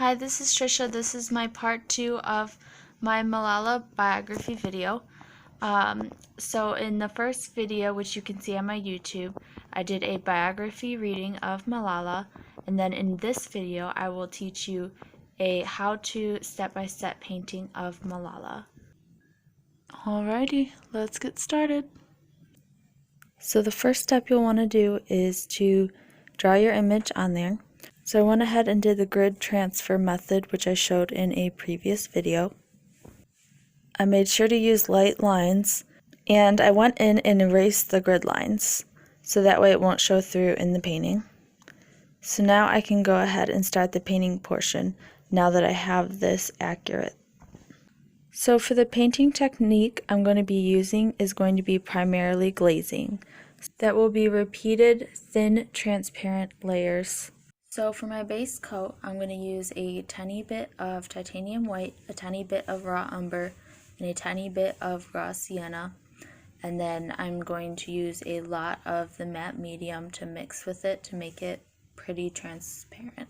Hi, this is Trisha. This is my part 2 of my Malala biography video. So in the first video, which you can see on my YouTube, I did a biography reading of Malala, and then in this video I will teach you a how-to step-by-step painting of Malala. Alrighty, let's get started. So the first step you'll want to do is to draw your image on there. So I went ahead and did the grid transfer method, which I showed in a previous video. I made sure to use light lines, and I went in and erased the grid lines, so that way it won't show through in the painting. So now I can go ahead and start the painting portion, now that I have this accurate. So for the painting technique I'm going to be using is going to be primarily glazing. That will be repeated, thin, transparent layers. So for my base coat, I'm going to use a tiny bit of titanium white, a tiny bit of raw umber, and a tiny bit of raw sienna. And then I'm going to use a lot of the matte medium to mix with it to make it pretty transparent.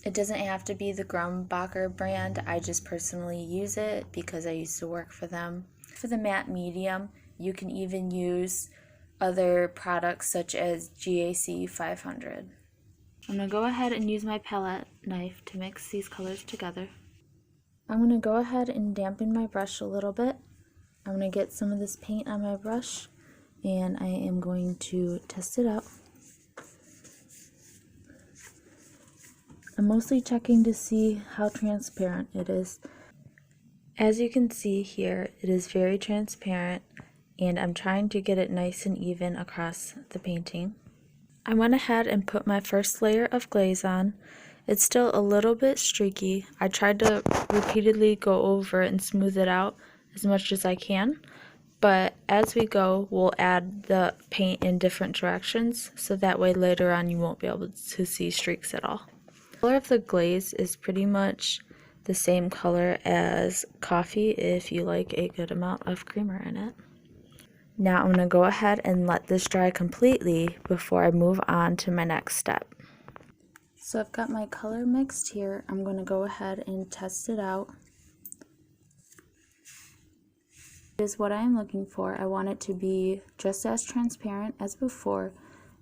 It doesn't have to be the Grumbacher brand, I just personally use it because I used to work for them. For the matte medium, you can even use other products such as GAC 500. I'm going to go ahead and use my palette knife to mix these colors together. I'm going to go ahead and dampen my brush a little bit. I'm going to get some of this paint on my brush and I am going to test it out. I'm mostly checking to see how transparent it is. As you can see here, it is very transparent and I'm trying to get it nice and even across the painting. I went ahead and put my first layer of glaze on. It's still a little bit streaky. I tried to repeatedly go over it and smooth it out as much as I can, but as we go, we'll add the paint in different directions, so that way later on you won't be able to see streaks at all. The color of the glaze is pretty much the same color as coffee if you like a good amount of creamer in it. Now I'm going to go ahead and let this dry completely before I move on to my next step. So I've got my color mixed here. I'm going to go ahead and test it out. This is what I'm looking for. I want it to be just as transparent as before,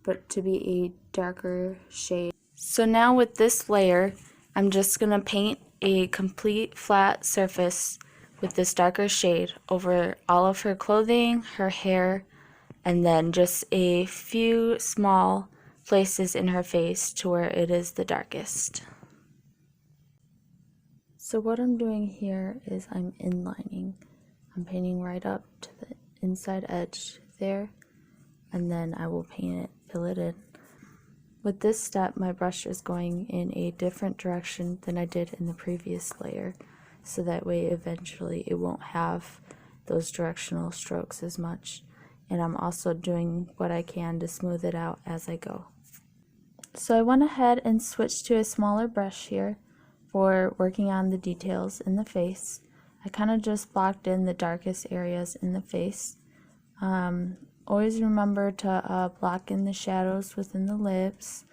but to be a darker shade. So now with this layer, I'm just going to paint a complete flat surface with this darker shade over all of her clothing, her hair, and then just a few small places in her face to where it is the darkest. So what I'm doing here is I'm inlining. I'm painting right up to the inside edge there, and then I will paint it, fill it in. With this step, my brush is going in a different direction than I did in the previous layer, so that way eventually it won't have those directional strokes as much. And I'm also doing what I can to smooth it out as I go. So I went ahead and switched to a smaller brush here for working on the details in the face. I kind of just blocked in the darkest areas in the face. Always remember to block in the shadows within the lips,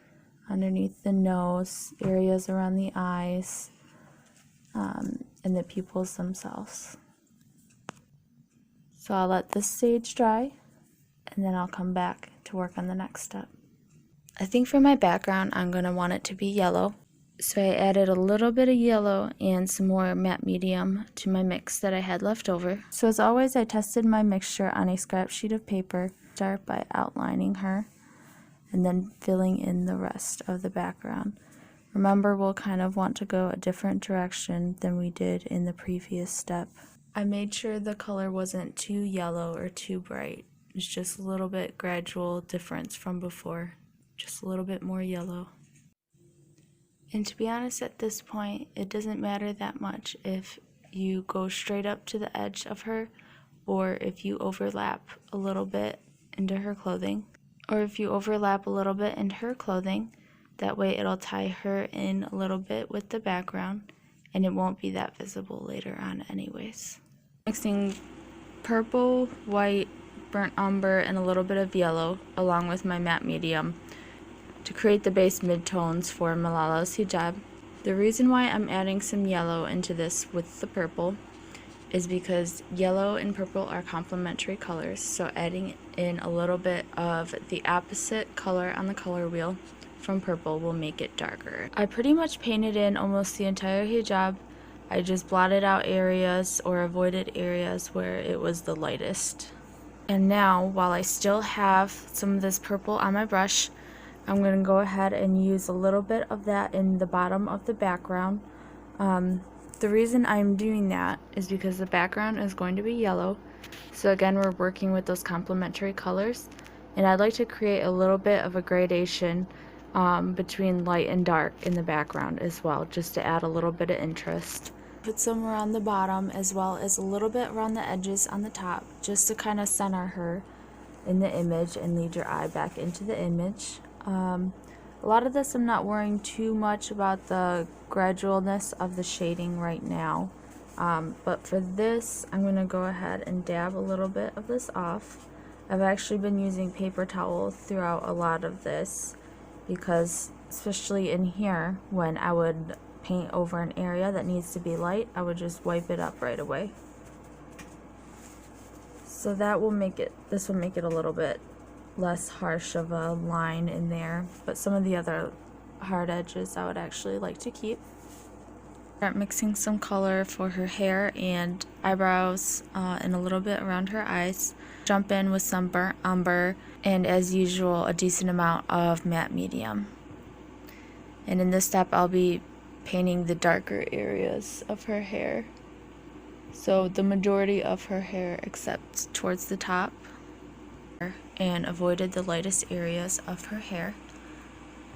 underneath the nose, areas around the eyes, and the pupils themselves. So I'll let this stage dry, and then I'll come back to work on the next step. I think for my background, I'm going to want it to be yellow. So I added a little bit of yellow and some more matte medium to my mix that I had left over. So as always, I tested my mixture on a scrap sheet of paper. Start by outlining her and then filling in the rest of the background. Remember, we'll kind of want to go a different direction than we did in the previous step. I made sure the color wasn't too yellow or too bright. It's just a little bit gradual difference from before. Just a little bit more yellow. And to be honest, at this point, it doesn't matter that much if you go straight up to the edge of her, or if you overlap a little bit into her clothing, or if you overlap a little bit into her clothing. That way it'll tie her in a little bit with the background, and it won't be that visible later on anyways. Mixing purple, white, burnt umber, and a little bit of yellow, along with my matte medium, to create the base midtones for Malala's hijab. The reason why I'm adding some yellow into this with the purple is because yellow and purple are complementary colors, so adding in a little bit of the opposite color on the color wheel from purple will make it darker. I pretty much painted in almost the entire hijab. I just blotted out areas or avoided areas where it was the lightest. And now, while I still have some of this purple on my brush, I'm going to go ahead and use a little bit of that in the bottom of the background. The reason I'm doing that is because the background is going to be yellow. So again, we're working with those complementary colors. And I'd like to create a little bit of a gradation between light and dark in the background as well, just to add a little bit of interest. Put some around the bottom as well as a little bit around the edges on the top, just to kind of center her in the image and lead your eye back into the image. A lot of this I'm not worrying too much about the gradualness of the shading right now, but for this I'm going to go ahead and dab a little bit of this off. I've actually been using paper towel throughout a lot of this because, especially in here, when I would paint over an area that needs to be light, I would just wipe it up right away. So that will make it, this will make it a little bit less harsh of a line in there, but some of the other hard edges I would actually like to keep. Start mixing some color for her hair and eyebrows and a little bit around her eyes. Jump in with some burnt umber and, as usual, a decent amount of matte medium. And in this step I'll be painting the darker areas of her hair. So the majority of her hair except towards the top, and avoided the lightest areas of her hair.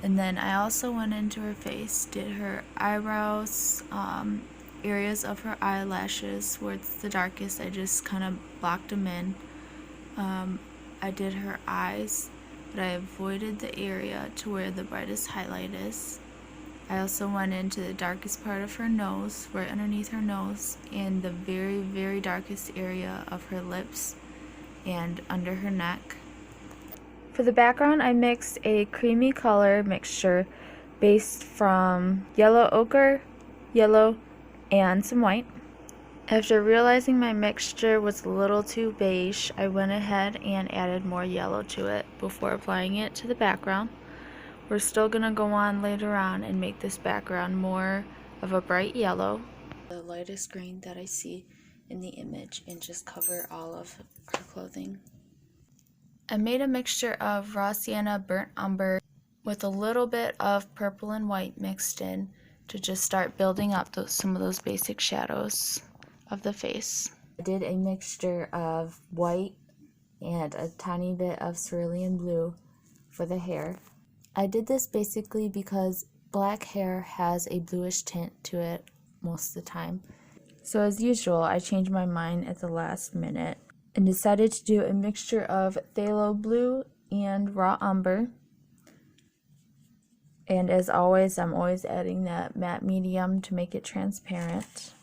And then I also went into her face, did her eyebrows, areas of her eyelashes where it's the darkest, I just kind of blocked them in. I did her eyes, but I avoided the area to where the brightest highlight is. I also went into the darkest part of her nose, right underneath her nose, and the very, very darkest area of her lips and under her neck. For the background, I mixed a creamy color mixture based from yellow ochre, yellow, and some white. After realizing my mixture was a little too beige, I went ahead and added more yellow to it before applying it to the background. We're still going to go on later on and make this background more of a bright yellow, the lightest green that I see in the image, and just cover all of her clothing. I made a mixture of raw sienna, burnt umber, with a little bit of purple and white mixed in to just start building up some of those basic shadows of the face. I did a mixture of white and a tiny bit of cerulean blue for the hair. I did this basically because black hair has a bluish tint to it most of the time. So as usual, I changed my mind at the last minute and decided to do a mixture of phthalo blue and raw umber. And as always, I'm always adding that matte medium to make it transparent.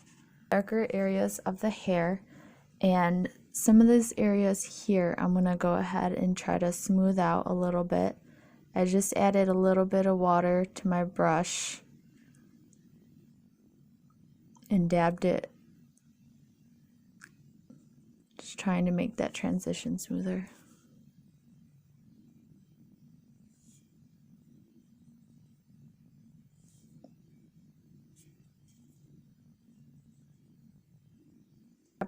Darker areas of the hair, and some of these areas here I'm going to go ahead and try to smooth out a little bit. I just added a little bit of water to my brush and dabbed it, just trying to make that transition smoother.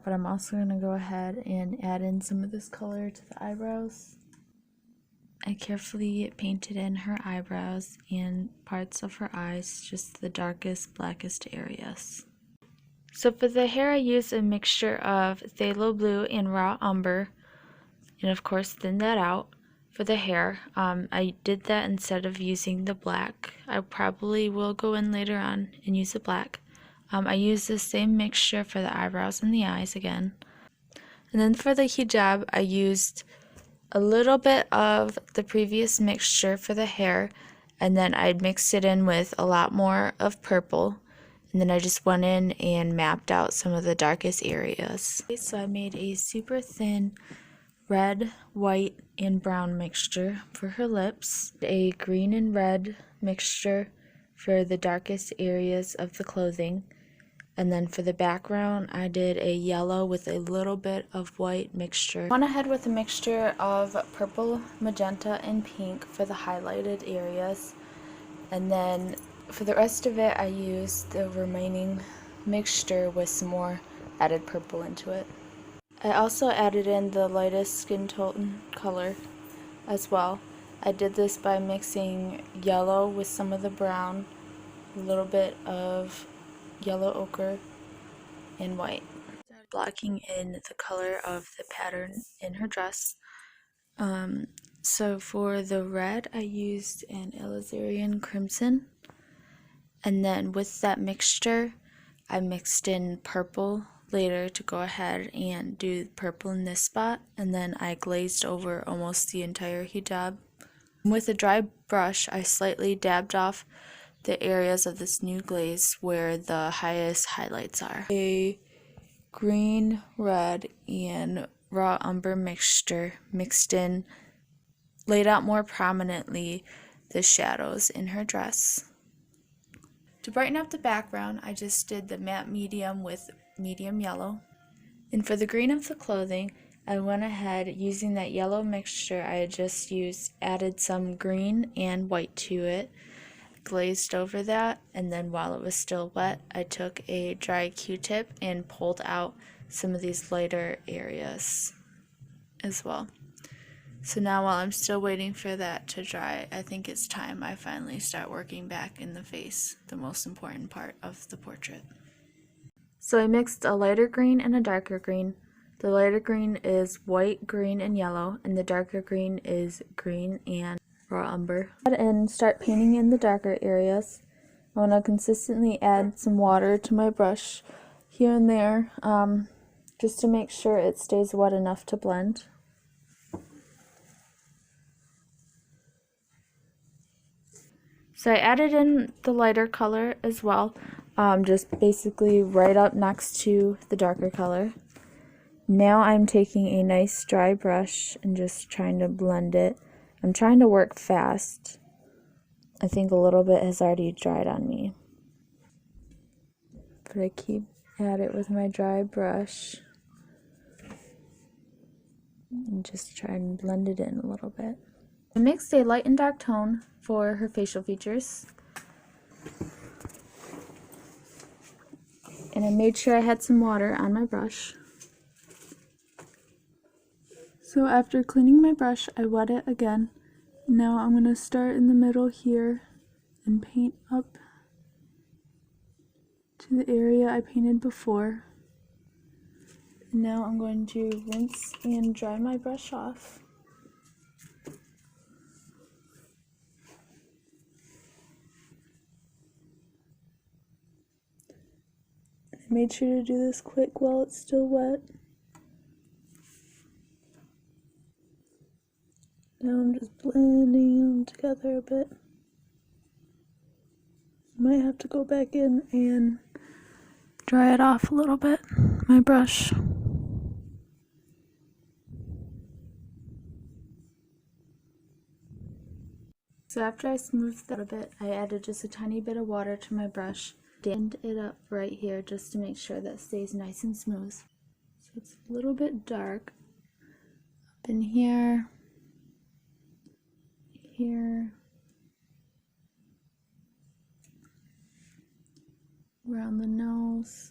But I'm also going to go ahead and add in some of this color to the eyebrows. I carefully painted in her eyebrows and parts of her eyes, just the darkest, blackest areas. So for the hair, I used a mixture of phthalo blue and raw umber, and of course thinned that out. For the hair, I did that instead of using the black. I probably will go in later on and use the black. I used the same mixture for the eyebrows and the eyes again. And then for the hijab, I used a little bit of the previous mixture for the hair, and then I mixed it in with a lot more of purple, and then I just went in and mapped out some of the darkest areas. So I made a super thin red, white, and brown mixture for her lips, a green and red mixture for the darkest areas of the clothing. And then for the background, I did a yellow with a little bit of white mixture. I went ahead with a mixture of purple, magenta, and pink for the highlighted areas. And then for the rest of it, I used the remaining mixture with some more added purple into it. I also added in the lightest skin tone color as well. I did this by mixing yellow with some of the brown, a little bit of yellow ochre, and white. Started blocking in the color of the pattern in her dress. So for the red, I used an alizarin crimson, and then with that mixture, I mixed in purple later to go ahead and do purple in this spot, and then I glazed over almost the entire hijab. With a dry brush, I slightly dabbed off the areas of this new glaze where the highest highlights are. A green, red, and raw umber mixture mixed in laid out more prominently the shadows in her dress. To brighten up the background, I just did the matte medium with medium yellow. And for the green of the clothing, I went ahead using that yellow mixture I had just used, added some green and white to it, glazed over that, and then while it was still wet, I took a dry Q-tip and pulled out some of these lighter areas as well. So now while I'm still waiting for that to dry, I think it's time I finally start working back in the face, the most important part of the portrait. So I mixed a lighter green and a darker green. The lighter green is white, green, and yellow, and the darker green is green and raw umber. And start painting in the darker areas. I want to consistently add some water to my brush here and there, just to make sure it stays wet enough to blend. So I added in the lighter color as well, just basically right up next to the darker color. Now I'm taking a nice dry brush and just trying to blend it. I'm trying to work fast. I think a little bit has already dried on me. But I keep at it with my dry brush and just try and blend it in a little bit. I mixed a light and dark tone for her facial features. And I made sure I had some water on my brush. So after cleaning my brush, I wet it again. Now I'm going to start in the middle here and paint up to the area I painted before. And now I'm going to rinse and dry my brush off. I made sure to do this quick while it's still wet. Now I'm just blending them together a bit. Might have to go back in and dry it off a little bit, my brush. So after I smoothed that a bit, I added just a tiny bit of water to my brush, dampened it up right here just to make sure that it stays nice and smooth. So it's a little bit dark up in here, here, around the nose.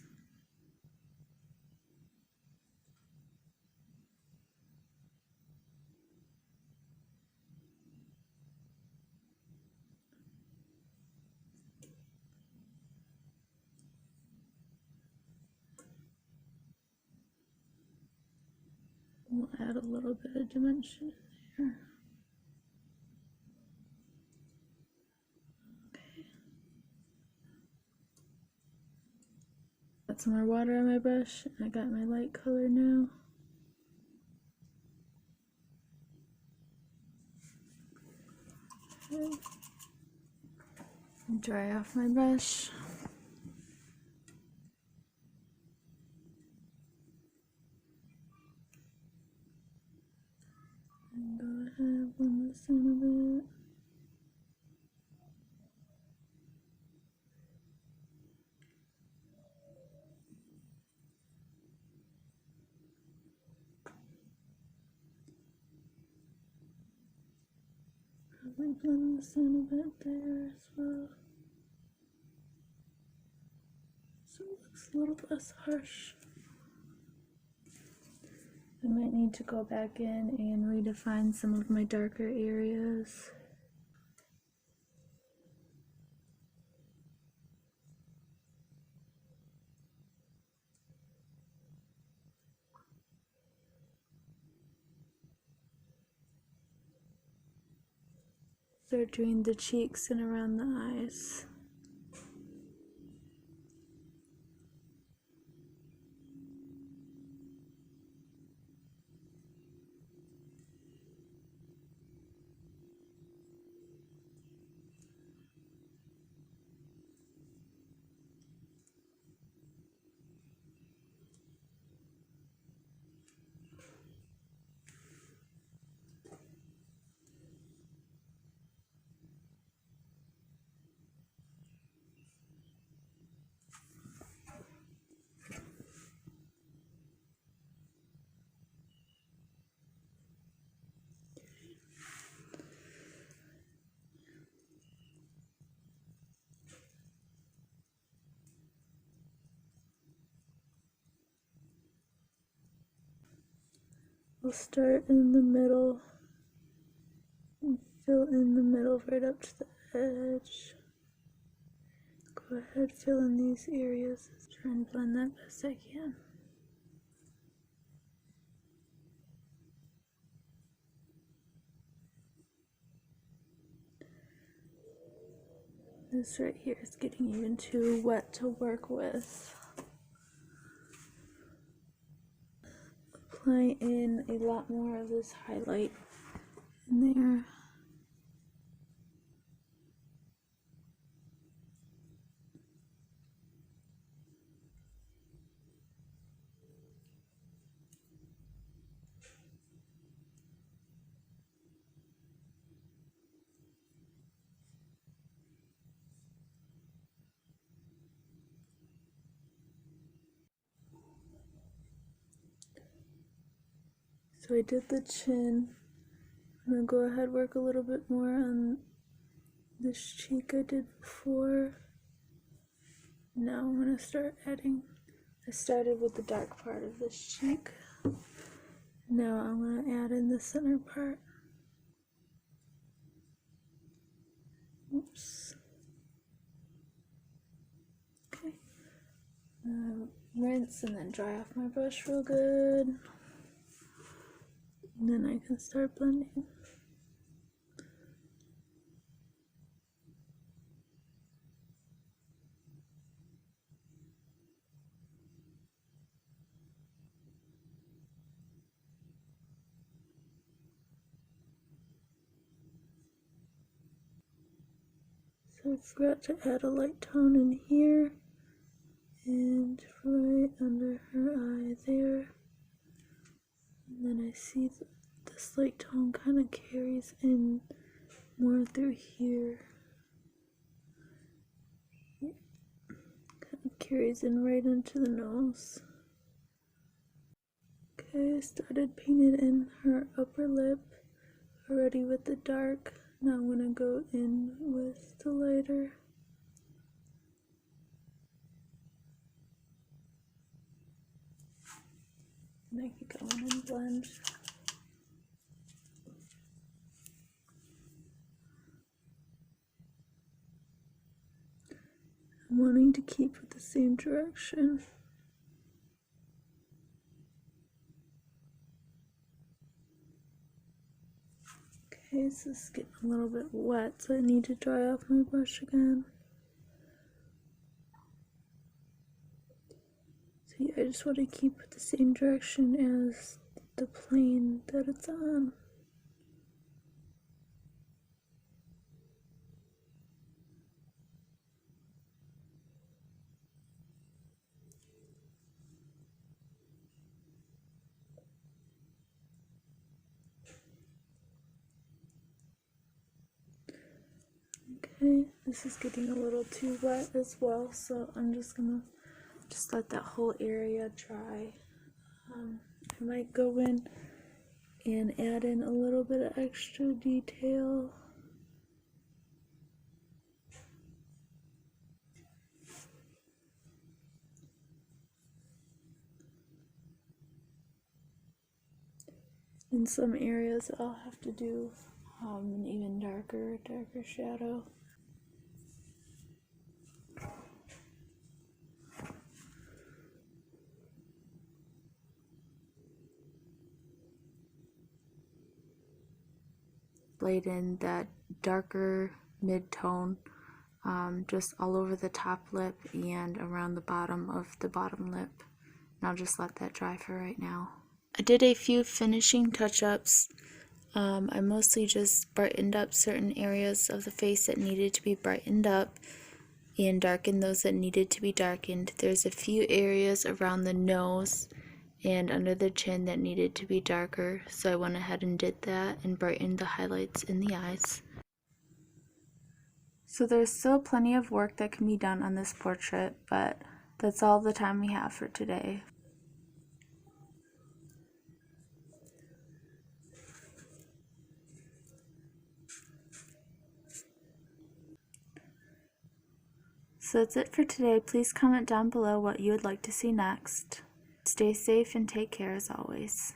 We'll add a little bit of dimension there. Okay. Got some more water on my brush. I got my light color now. Okay. Dry off my brush. And go ahead, blend this in a bit. probably blend this in a bit there as well, so it looks a little less harsh. I might need to go back in and redefine some of my darker areas. Start doing the cheeks and around the eyes. We'll start in the middle and fill in the middle right up to the edge. Go ahead, fill in these areas. Try and blend that best I can. This right here is getting even too wet to work with. Apply in a lot more of this highlight in there. So I did the chin. I'm gonna go ahead and work a little bit more on this cheek I did before. Now I'm gonna start adding. I started with the dark part of this cheek. Now I'm gonna add in the center part. Oops. Okay. Rinse and then dry off my brush real good. And then I can start blending. So I forgot to add a light tone in here and right under her eye there. And then I see this light tone kind of carries in more through here. Kind of carries in right into the nose. Okay, I started painting in her upper lip already with the dark. Now I'm gonna go in with the lighter. And I can go in and blend. I'm wanting to keep with the same direction. Okay, so this is getting a little bit wet, so I need to dry off my brush again. So yeah, I just want to keep with the same direction as the plane that it's on. Okay, this is getting a little too wet as well, so I'm just gonna let that whole area dry. I might go in and add in a little bit of extra detail In some areas I'll have to do an even darker shadow. Blade in that darker mid-tone just all over the top lip and around the bottom of the bottom lip. And I'll just let that dry for right now. I did a few finishing touch-ups. I mostly just brightened up certain areas of the face that needed to be brightened up and darkened those that needed to be darkened. There's a few areas around the nose and under the chin that needed to be darker, so I went ahead and did that and brightened the highlights in the eyes. So there's still plenty of work that can be done on this portrait, but that's all the time we have for today. So that's it for today. Please comment down below what you would like to see next. Stay safe and take care as always.